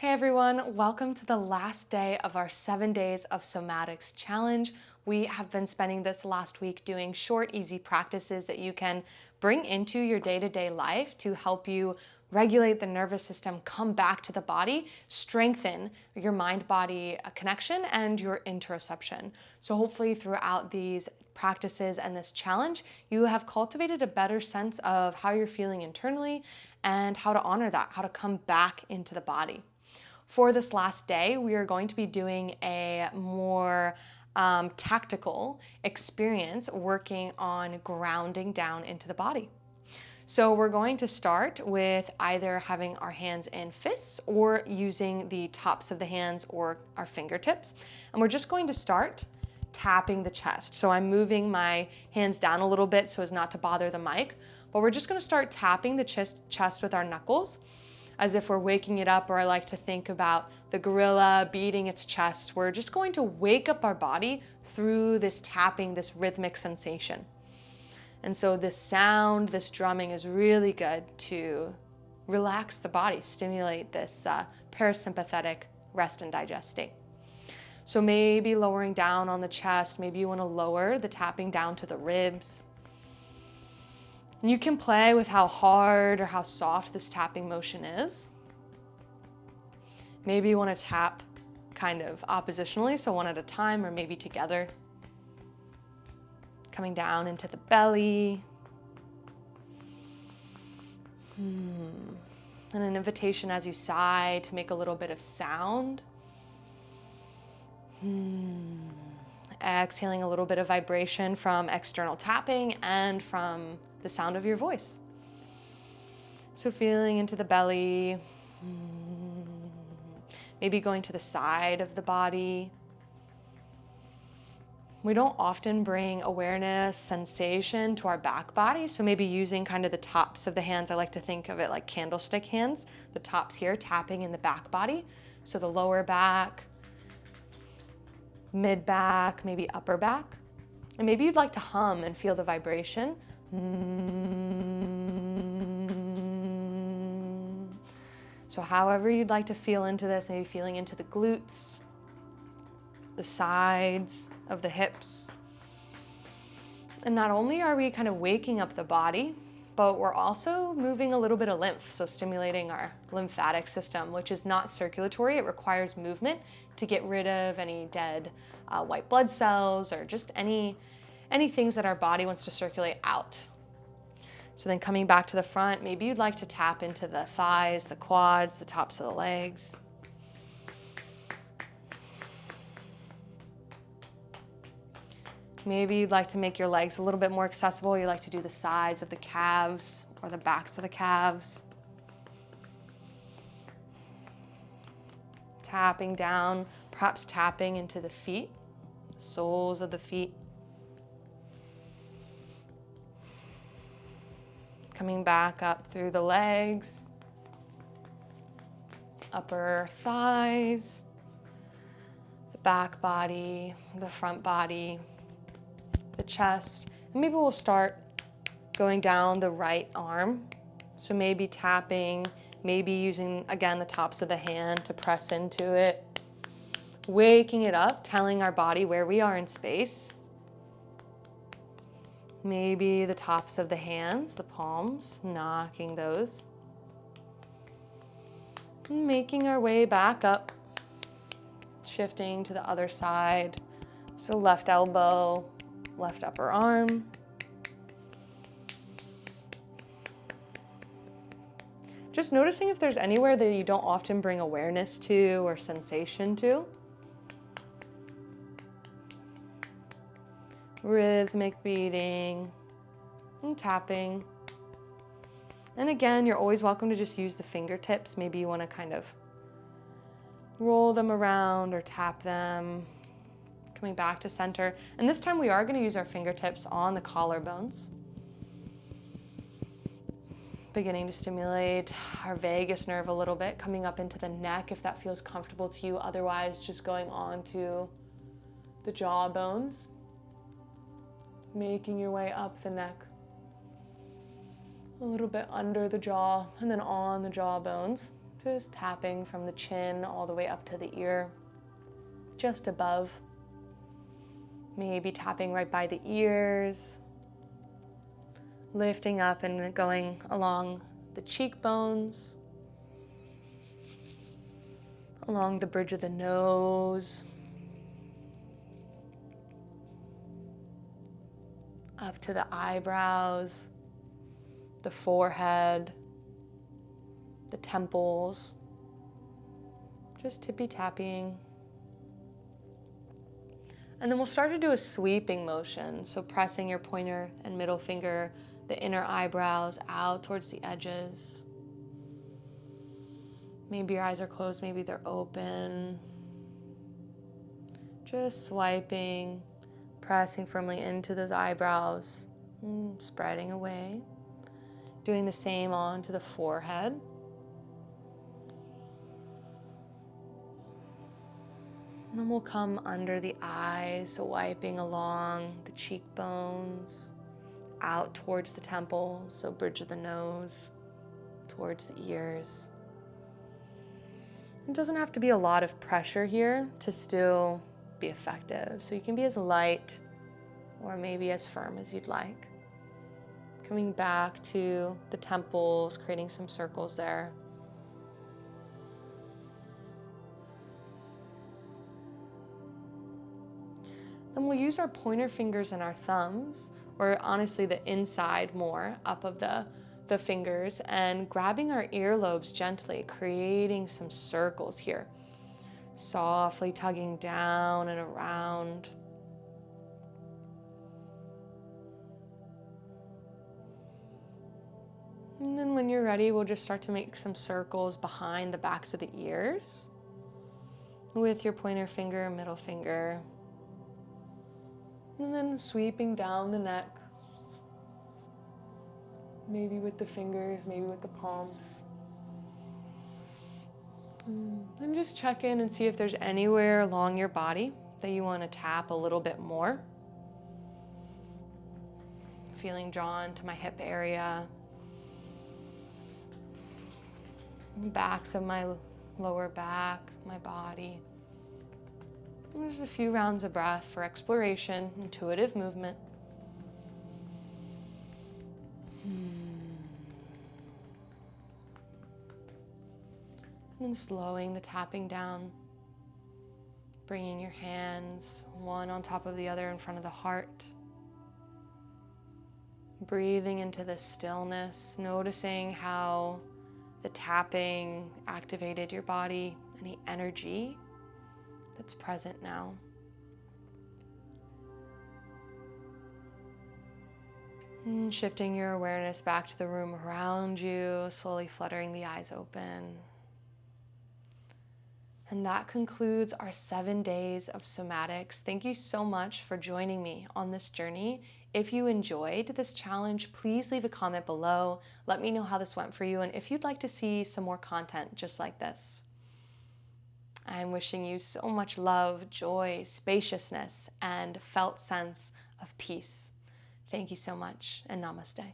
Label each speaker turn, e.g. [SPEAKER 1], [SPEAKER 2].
[SPEAKER 1] Hey everyone, welcome to the last day of our 7 days of Somatics challenge. We have been spending this last week doing short, easy practices that you can bring into your day-to-day life to help you regulate the nervous system, come back to the body, strengthen your mind-body connection and your interoception. So hopefully throughout these practices and this challenge, you have cultivated a better sense of how you're feeling internally and how to honor that, how to come back into the body. For this last day, we are going to be doing a more tactical experience working on grounding down into the body. So we're going to start with either having our hands in fists or using the tops of the hands or our fingertips. And we're just going to start tapping the chest. So I'm moving my hands down a little bit so as not to bother the mic, but we're just going to start tapping the chest with our knuckles, as if we're waking it up, or I like to think about the gorilla beating its chest. We're just going to wake up our body through this tapping, this rhythmic sensation. And so this sound, this drumming is really good to relax the body, stimulate this parasympathetic rest and digest state. So maybe lowering down on the chest, maybe you want to lower the tapping down to the ribs. And you can play with how hard or how soft this tapping motion is. Maybe you want to tap kind of oppositionally, so one at a time or maybe together. Coming down into the belly. And an invitation as you sigh to make a little bit of sound. Exhaling a little bit of vibration from external tapping and from the sound of your voice. So feeling into the belly, maybe going to the side of the body. We don't often bring awareness, sensation to our back body, so maybe using kind of the tops of the hands. I like to think of it like candlestick hands, the tops here tapping in the back body. So the lower back, mid back, maybe upper back. And maybe you'd like to hum and feel the vibration. So however you'd like to feel into this, maybe feeling into the glutes, the sides of the hips. And not only are we kind of waking up the body, but we're also moving a little bit of lymph, so stimulating our lymphatic system, which is not circulatory. It requires movement to get rid of any dead white blood cells or just any things that our body wants to circulate out. So then coming back to the front, maybe you'd like to tap into the thighs, the quads, the tops of the legs. Maybe you'd like to make your legs a little bit more accessible. You like to do the sides of the calves or the backs of the calves. Tapping down, perhaps tapping into the feet, the soles of the feet. Coming back up through the legs, upper thighs, the back body, the front body, the chest. And maybe we'll start going down the right arm. So maybe tapping, maybe using, again, the tops of the hand to press into it. Waking it up, telling our body where we are in space. Maybe the tops of the hands, the palms, knocking those. And making our way back up, shifting to the other side. So left elbow, left upper arm. Just noticing if there's anywhere that you don't often bring awareness to or sensation to. Rhythmic beating and tapping. And again, you're always welcome to just use the fingertips. Maybe you want to kind of roll them around or tap them. Coming back to center. And this time we are going to use our fingertips on the collarbones. Beginning to stimulate our vagus nerve a little bit, coming up into the neck if that feels comfortable to you. Otherwise, just going on to the jaw bones. Making your way up the neck. A little bit under the jaw and then on the jaw bones. Just tapping from the chin all the way up to the ear, just above. Maybe tapping right by the ears, lifting up and going along the cheekbones, along the bridge of the nose, up to the eyebrows, the forehead, the temples, just tippy-tapping. And then we'll start to do a sweeping motion, so pressing your pointer and middle finger, the inner eyebrows out towards the edges. Maybe your eyes are closed, maybe they're open. Just swiping, pressing firmly into those eyebrows, spreading away. Doing the same onto the forehead. And then we'll come under the eyes, so wiping along the cheekbones, out towards the temples, so bridge of the nose, towards the ears. It doesn't have to be a lot of pressure here to still be effective. So you can be as light or maybe as firm as you'd like. Coming back to the temples, creating some circles there. Then we'll use our pointer fingers and our thumbs, or honestly the inside more, up of the fingers, and grabbing our earlobes gently, creating some circles here. Softly tugging down and around. And then when you're ready, we'll just start to make some circles behind the backs of the ears with your pointer finger, middle finger. And then sweeping down the neck, maybe with the fingers, maybe with the palms. And just check in and see if there's anywhere along your body that you want to tap a little bit more. Feeling drawn to my hip area, backs of my lower back, my body. There's a few rounds of breath for exploration, intuitive movement. And then slowing the tapping down, bringing your hands one on top of the other in front of the heart. Breathing into the stillness, noticing how the tapping activated your body, any energy that's present now. And shifting your awareness back to the room around you, slowly fluttering the eyes open. And that concludes our 7 days of somatics. Thank you so much for joining me on this journey. If you enjoyed this challenge, please leave a comment below. Let me know how this went for you and if you'd like to see some more content just like this. I'm wishing you so much love, joy, spaciousness, and felt sense of peace. Thank you so much, and namaste.